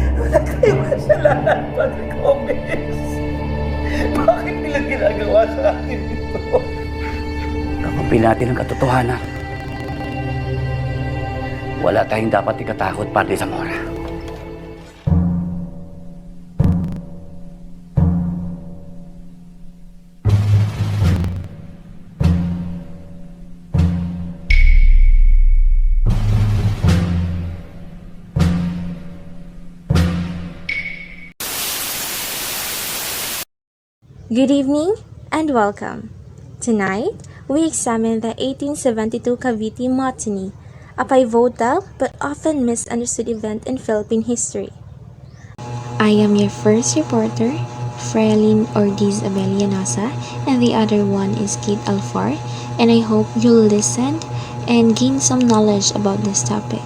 Yung kasalanan, Padre Gomez. Bakit nila ginagawa sa akin ito? Kakampi natin ang katotohanan. Wala tayong dapat ikatakot, Padre Zamora. Good evening and welcome. Tonight, we examine the 1872 Cavite Mutiny, a pivotal but often misunderstood event in Philippine history. I am your first reporter, Frailin Ortiz Abelianosa, and the other one is Kate Alfar, and I hope you'll listen and gain some knowledge about this topic.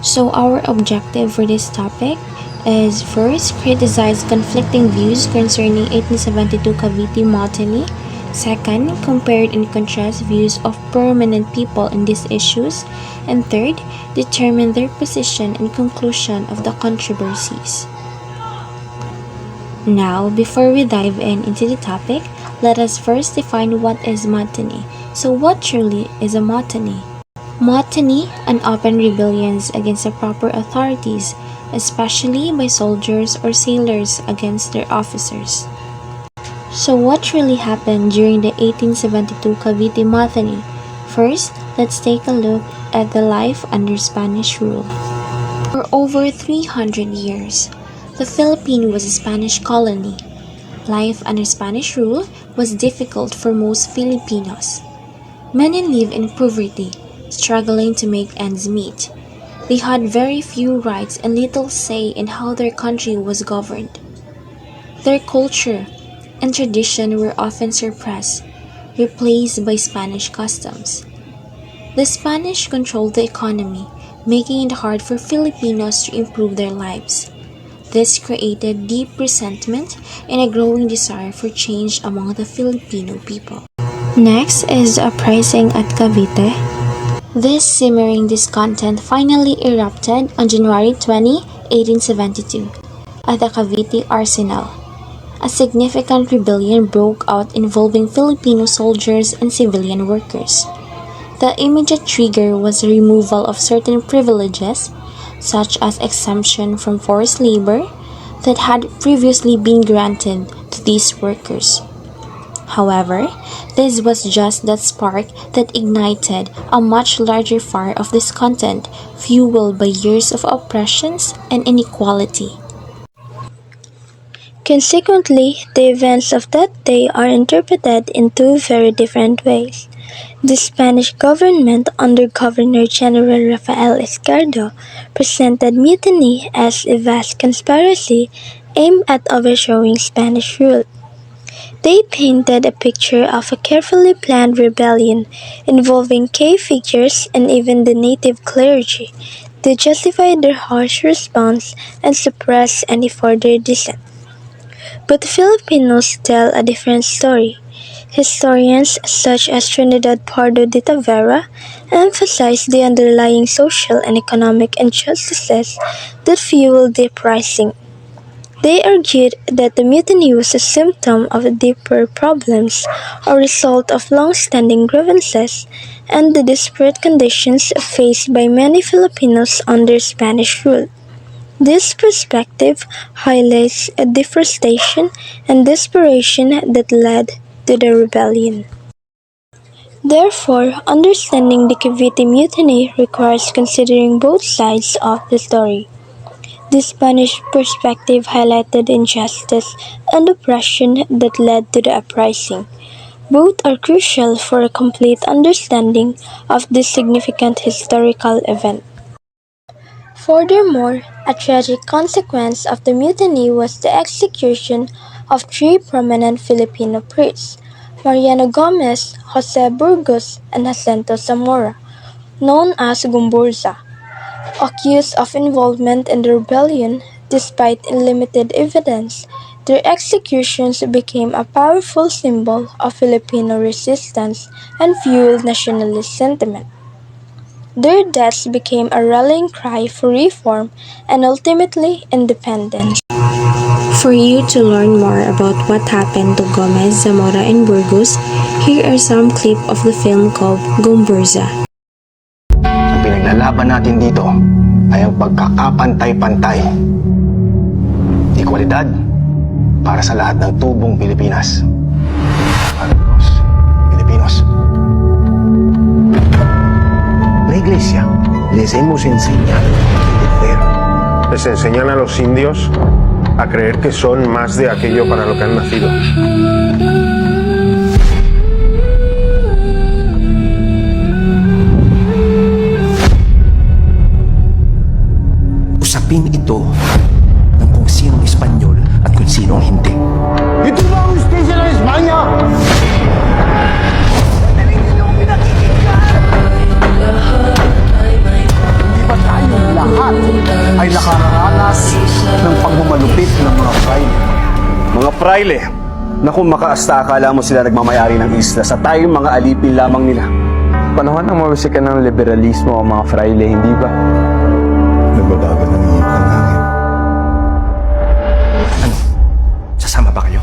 So our objective for this topic is first, criticize conflicting views concerning 1872 Cavite Mutiny. Second, compare and contrast views of prominent people in these issues. And third, determine their position and conclusion of the controversies. Now, before we dive into the topic, let us first define what is mutiny. So what truly is a mutiny? Mutiny, an open rebellions against the proper authorities, especially by soldiers or sailors against their officers. So what really happened during the 1872 Cavite Mutiny? First, let's take a look at the life under Spanish rule. For over 300 years, the Philippines was a Spanish colony. Life under Spanish rule was difficult for most Filipinos. Many live in poverty, struggling to make ends meet. They had very few rights and little say in how their country was governed. Their culture and tradition were often suppressed, replaced by Spanish customs. The Spanish controlled the economy, making it hard for Filipinos to improve their lives. This created deep resentment and a growing desire for change among the Filipino people. Next is the uprising at Cavite. This simmering discontent finally erupted on January 20, 1872, at the Cavite Arsenal. A significant rebellion broke out involving Filipino soldiers and civilian workers. The immediate trigger was the removal of certain privileges, such as exemption from forced labor, that had previously been granted to these workers. However, this was just that spark that ignited a much larger fire of discontent fueled by years of oppressions and inequality. Consequently, the events of that day are interpreted in two very different ways. The Spanish government under Governor-General Rafael Escardo presented mutiny as a vast conspiracy aimed at overthrowing Spanish rule. They painted a picture of a carefully planned rebellion involving key figures and even the native clergy. They justified their harsh response and suppressed any further dissent. But the Filipinos tell a different story. Historians such as Trinidad Pardo de Tavera emphasize the underlying social and economic injustices that fueled the uprising. They argued that the mutiny was a symptom of deeper problems, a result of long-standing grievances, and the desperate conditions faced by many Filipinos under Spanish rule. This perspective highlights a deforestation and desperation that led to the rebellion. Therefore, understanding the Cavite Mutiny requires considering both sides of the story. The Spanish perspective highlighted injustice and oppression that led to the uprising. Both are crucial for a complete understanding of this significant historical event. Furthermore, a tragic consequence of the mutiny was the execution of three prominent Filipino priests, Mariano Gomez, Jose Burgos, and Jacinto Zamora, known as Gumburza. Accused of involvement in the rebellion, despite limited evidence, their executions became a powerful symbol of Filipino resistance and fueled nationalist sentiment. Their deaths became a rallying cry for reform and ultimately independence. For you to learn more about what happened to Gomez, Zamora, and Burgos, here are some clip of the film called Gomburza. Ang pinaglalaban natin dito ay ang pagkakapantay-pantay. Ekwalidad para sa lahat ng tubong Pilipinas. Para los Pilipinos. La Iglesia les hemos enseñado a obedecer. Les enseñan a los indios a creer que son más de aquello para lo que han nacido. Usapin ito ng kung sinong Espanyol at kung sinong hindi. Ito ba ang justisya ng Espanya? Di ba tayong lahat ay nakaranas ng pagmamalupit ng mga fraile? Mga fraile, na kung makaasta akala mo sila nagmamayari ng isla sa tayong mga alipin lamang nila. Panahon ng mawisikan ng liberalismo ang mga fraile, hindi ba? Nagbabago ng iyong panangin. Ano? Sasama ba kayo?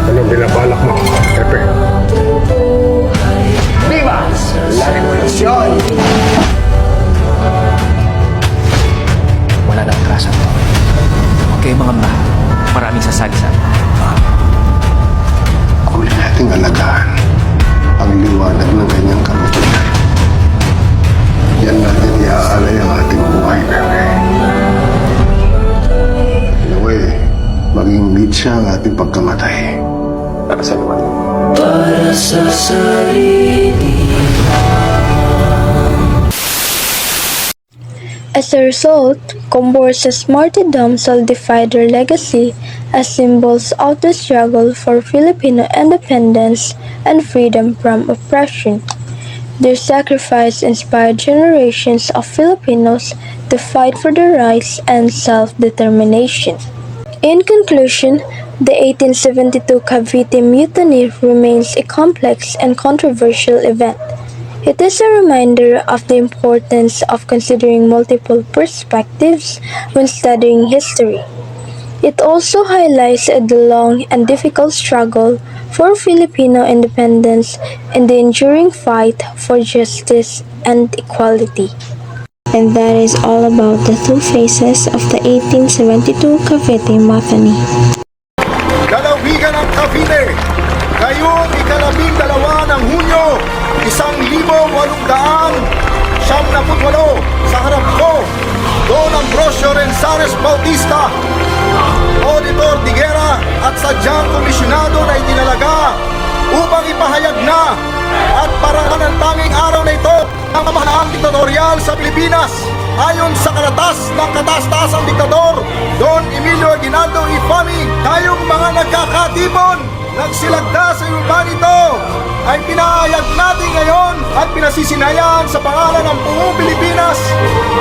Anong binabalak mo, Pepe? Viva la revolución! Wala na atrasan to. Huwag kayong mga mba. Maraming sasali sa atin. Huli nating alagaan ang liwanag ng kanyang kabutihan. Yan natin iaalay ang ating buhay, Pepe. In a way, maging lead siya ang ating pagkamatay. Para sa liwanag. As a result, Comborsa's martyrdom solidified their legacy as symbols of the struggle for Filipino independence and freedom from oppression. Their sacrifice inspired generations of Filipinos to fight for their rights and self-determination. In conclusion, the 1872 Cavite Mutiny remains a complex and controversial event. It is a reminder of the importance of considering multiple perspectives when studying history. It also highlights the long and difficult struggle for Filipino independence and the enduring fight for justice and equality. And that is all about the two phases of the 1872 Cavite Mutiny. Lalawigan ng Cavite, ngayong ika-12 ng Hunyo, 1878, sa harap ko, Don Ambrosio Renzares Bautista, Auditor Diguera at sadyang komisyonado na itinalaga upang ipahayag na at parangan ng tanging araw na ito ang pamahalaang diktatorial sa Pilipinas ayon sa karatas ng kataas-taasang diktador Don Emilio Aguinaldo Infami. Tayong mga nagkakatipon nagsilagda sa iba nito ay pinahayag natin ngayon at pinasisinayan sa pangalan ng buong Pilipinas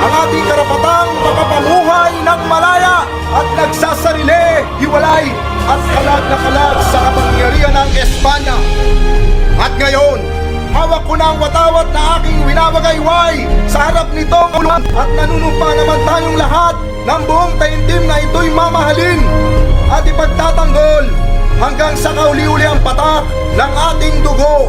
ang ating karapatang makapamuhay ng malaya at nagsasarili, hiwalay at kalag na kalag sa kapangyarihan ng Espanya. At ngayon, hawak ko na ang watawat na aking winawagayway sa harap nitong uluan at nanunumpa naman tayong lahat ng buong taimtim na ito'y mamahalin at ipagtatanggol hanggang sa kauli-uli ang patak ng ating dugo.